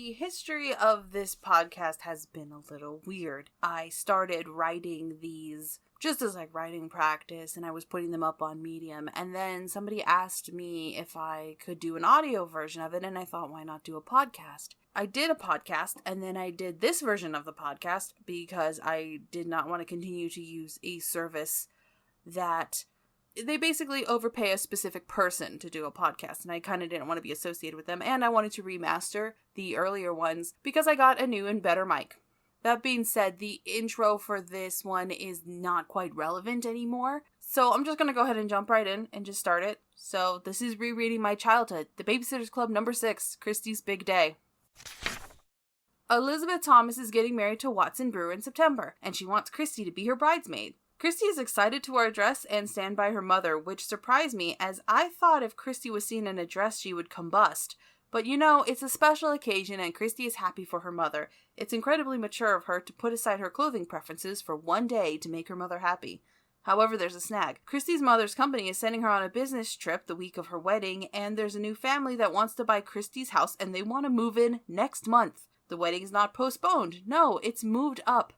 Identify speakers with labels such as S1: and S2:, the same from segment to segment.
S1: The history of this podcast has been a little weird. I started writing these just as like writing practice, and I was putting them up on Medium, and then somebody asked me if I could do an audio version of it, and I thought, why not do a podcast? I did a podcast, and then I did this version of the podcast because I did not want to continue to use a service that they basically overpay a specific person to do a podcast, and I kind of didn't want to be associated with them, and I wanted to remaster the earlier ones because I got a new and better mic. That being said, the intro for this one is not quite relevant anymore, so I'm just going to go ahead and jump right in and just start it. So this is Rereading My Childhood, The Babysitter's Club number 6, Kristy's Big Day. Elizabeth Thomas is getting married to Watson Brewer in September, and she wants Kristy to be her bridesmaid. Kristy is excited to wear a dress and stand by her mother, which surprised me as I thought if Kristy was seen in a dress she would combust. But you know, it's a special occasion and Kristy is happy for her mother. It's incredibly mature of her to put aside her clothing preferences for one day to make her mother happy. However, there's a snag. Kristy's mother's company is sending her on a business trip the week of her wedding, and there's a new family that wants to buy Kristy's house and they want to move in next month. The wedding is not postponed. No, it's moved up.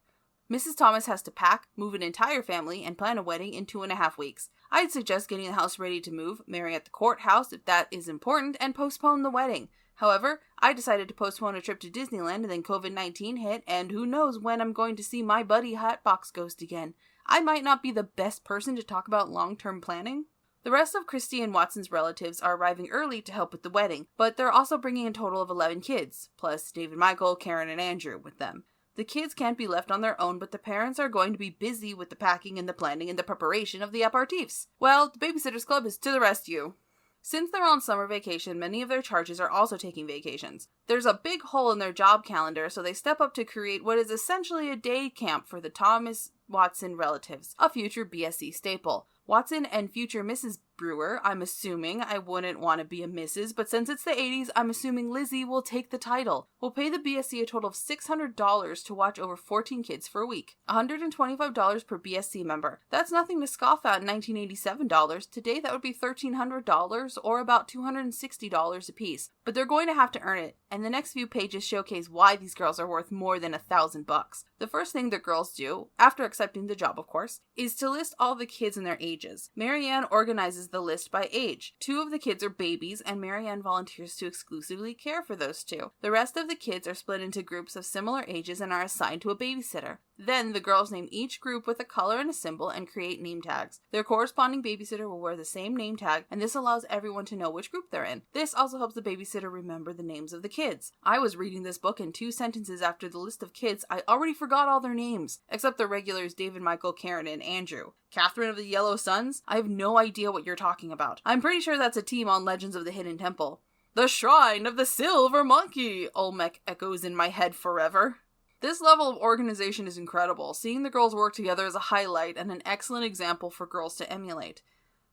S1: Mrs. Thomas has to pack, move an entire family, and plan a wedding in 2.5 weeks. I'd suggest getting the house ready to move, marry at the courthouse if that is important, and postpone the wedding. However, I decided to postpone a trip to Disneyland and then COVID-19 hit, and who knows when I'm going to see my buddy Hatbox Ghost again. I might not be the best person to talk about long-term planning. The rest of Kristy and Watson's relatives are arriving early to help with the wedding, but they're also bringing a total of 11 kids, plus David, Michael, Karen, and Andrew with them. The kids can't be left on their own, but the parents are going to be busy with the packing and the planning and the preparation of the aperitifs. Well, the Babysitter's Club is to the rescue. Since they're on summer vacation, many of their charges are also taking vacations. There's a big hole in their job calendar, so they step up to create what is essentially a day camp for the Thomas Watson relatives, a future BSC staple. Watson and future Mrs. Brewer, I'm assuming, I wouldn't want to be a Mrs., but since it's the 80s, I'm assuming Lizzie will take the title. We'll pay the BSC a total of $600 to watch over 14 kids for a week. $125 per BSC member. That's nothing to scoff at in $1987. Today that would be $1,300 or about $260 a piece. But they're going to have to earn it, and the next few pages showcase why these girls are worth more than $1,000. The first thing the girls do, after accepting the job of course, is to list all the kids and their ages. Marianne organizes the list by age. 2 of the kids are babies, and Marianne volunteers to exclusively care for those 2. The rest of the kids are split into groups of similar ages and are assigned to a babysitter. Then the girls name each group with a color and a symbol and create name tags. Their corresponding babysitter will wear the same name tag, and this allows everyone to know which group they're in. This also helps the babysitter remember the names of the kids. I was reading this book in 2 sentences after the list of kids. I already forgot all their names, except the regulars David, Michael, Karen, and Andrew. Catherine of the Yellow Suns? I have no idea what you're talking about. I'm pretty sure that's a team on Legends of the Hidden Temple. The Shrine of the Silver Monkey! Olmec echoes in my head forever. This level of organization is incredible. Seeing the girls work together is a highlight and an excellent example for girls to emulate.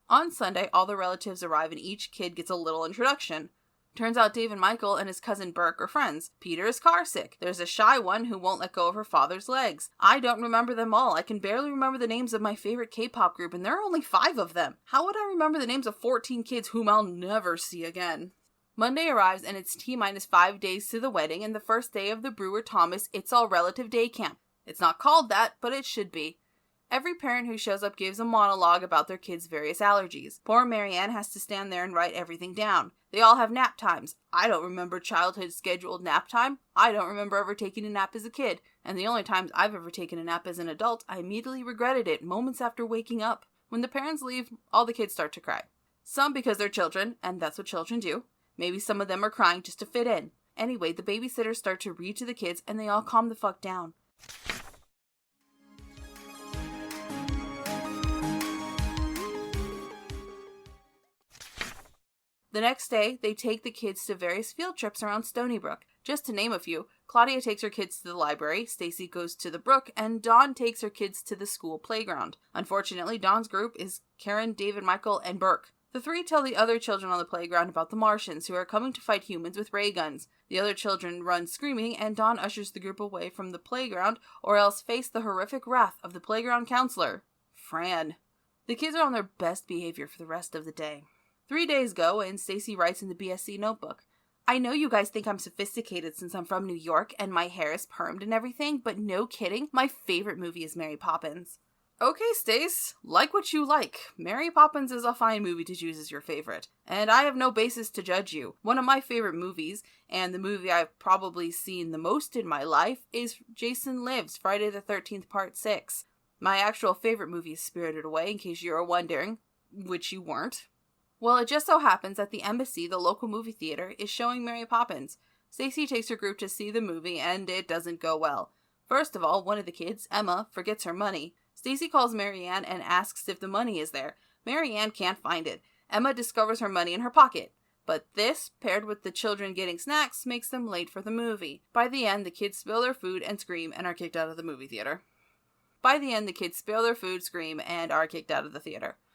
S1: On Sunday, all the relatives arrive and each kid gets a little introduction. Turns out Dave and Michael and his cousin Burke are friends. Peter is car sick. There's a shy one who won't let go of her father's legs. I don't remember them all. I can barely remember the names of my favorite K-pop group, and there are only 5 of them. How would I remember the names of 14 kids whom I'll never see again? Monday arrives and it's T-minus 5 days to the wedding and the first day of the Brewer-Thomas It's All Relative Day Camp. It's not called that, but it should be. Every parent who shows up gives a monologue about their kids' various allergies. Poor Marianne has to stand there and write everything down. They all have nap times. I don't remember childhood scheduled nap time. I don't remember ever taking a nap as a kid. And the only times I've ever taken a nap as an adult, I immediately regretted it moments after waking up. When the parents leave, all the kids start to cry. Some because they're children, and that's what children do. Maybe some of them are crying just to fit in. Anyway, the babysitters start to read to the kids, and they all calm the fuck down. The next day, they take the kids to various field trips around Stoneybrook. Just to name a few, Claudia takes her kids to the library, Stacy goes to the brook, and Dawn takes her kids to the school playground. Unfortunately, Dawn's group is Karen, David, Michael, and Burke. The 3 tell the other children on the playground about the Martians who are coming to fight humans with ray guns. The other children run screaming, and Dawn ushers the group away from the playground or else face the horrific wrath of the playground counselor, Fran. The kids are on their best behavior for the rest of the day. 3 days go, and Stacy writes in the BSC notebook. I know you guys think I'm sophisticated since I'm from New York and my hair is permed and everything, but no kidding, my favorite movie is Mary Poppins. Okay, Stace, like what you like. Mary Poppins is a fine movie to choose as your favorite, and I have no basis to judge you. One of my favorite movies, and the movie I've probably seen the most in my life, is Jason Lives, Friday the 13th Part 6. My actual favorite movie is Spirited Away, in case you were wondering, which you weren't. Well, it just so happens that the Embassy, the local movie theater, is showing Mary Poppins. Stacy takes her group to see the movie, and it doesn't go well. First of all, one of the kids, Emma, forgets her money. Stacy calls Marianne and asks if the money is there. Marianne can't find it. Emma discovers her money in her pocket. But this, paired with the children getting snacks, makes them late for the movie. By the end, the kids spill their food and scream and are kicked out of the movie theater.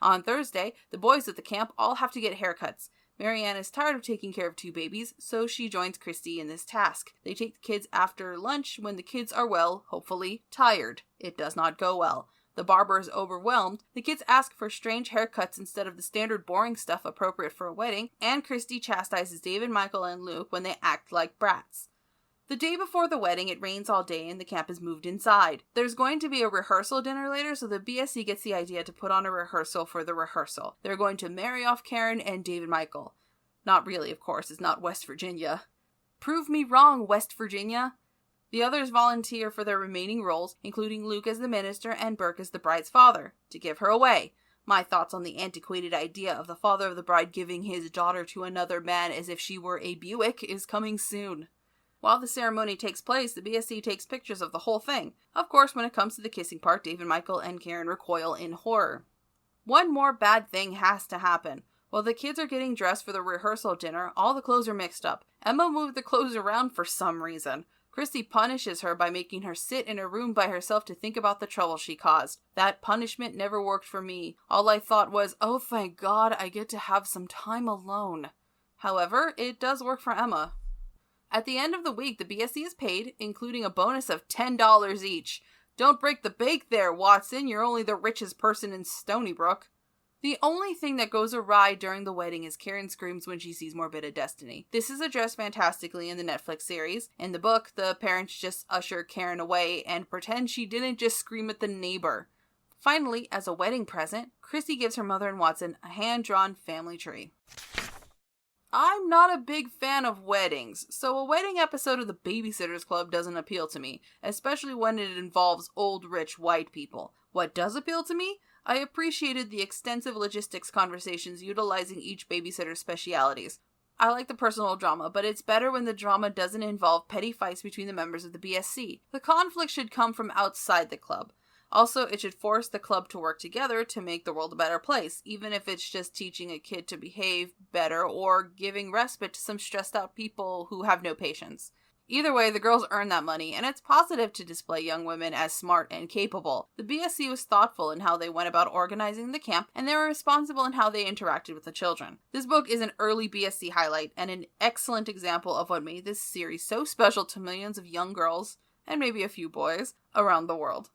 S1: On Thursday, the boys at the camp all have to get haircuts. Marianne is tired of taking care of two babies, so she joins Kristy in this task. They take the kids after lunch when the kids are, well, hopefully, tired. It does not go well. The barber is overwhelmed, the kids ask for strange haircuts instead of the standard boring stuff appropriate for a wedding, and Kristy chastises David, Michael, and Luke when they act like brats. The day before the wedding, it rains all day and the camp is moved inside. There's going to be a rehearsal dinner later, so the BSC gets the idea to put on a rehearsal for the rehearsal. They're going to marry off Karen and David Michael. Not really, of course, it's not West Virginia. Prove me wrong, West Virginia. The others volunteer for their remaining roles, including Luke as the minister and Burke as the bride's father, to give her away. My thoughts on the antiquated idea of the father of the bride giving his daughter to another man as if she were a Buick is coming soon. While the ceremony takes place, the BSC takes pictures of the whole thing. Of course, when it comes to the kissing part, David, Michael, and Karen recoil in horror. One more bad thing has to happen. While the kids are getting dressed for the rehearsal dinner, all the clothes are mixed up. Emma moved the clothes around for some reason. Kristy punishes her by making her sit in a room by herself to think about the trouble she caused. That punishment never worked for me. All I thought was, oh thank God, I get to have some time alone. However, it does work for Emma. At the end of the week, the BSC is paid, including a bonus of $10 each. Don't break the bank there, Watson. You're only the richest person in Stoneybrook. The only thing that goes awry during the wedding is Karen screams when she sees Morbid Destiny. This is addressed fantastically in the Netflix series. In the book, the parents just usher Karen away and pretend she didn't just scream at the neighbor. Finally, as a wedding present, Kristy gives her mother and Watson a hand-drawn family tree. I'm not a big fan of weddings, so a wedding episode of the Babysitters Club doesn't appeal to me, especially when it involves old, rich, white people. What does appeal to me? I appreciated the extensive logistics conversations utilizing each babysitter's specialities. I like the personal drama, but it's better when the drama doesn't involve petty fights between the members of the BSC. The conflict should come from outside the club. Also, it should force the club to work together to make the world a better place, even if it's just teaching a kid to behave better or giving respite to some stressed out people who have no patience. Either way, the girls earn that money, and it's positive to display young women as smart and capable. The BSC was thoughtful in how they went about organizing the camp, and they were responsible in how they interacted with the children. This book is an early BSC highlight, and an excellent example of what made this series so special to millions of young girls, and maybe a few boys, around the world.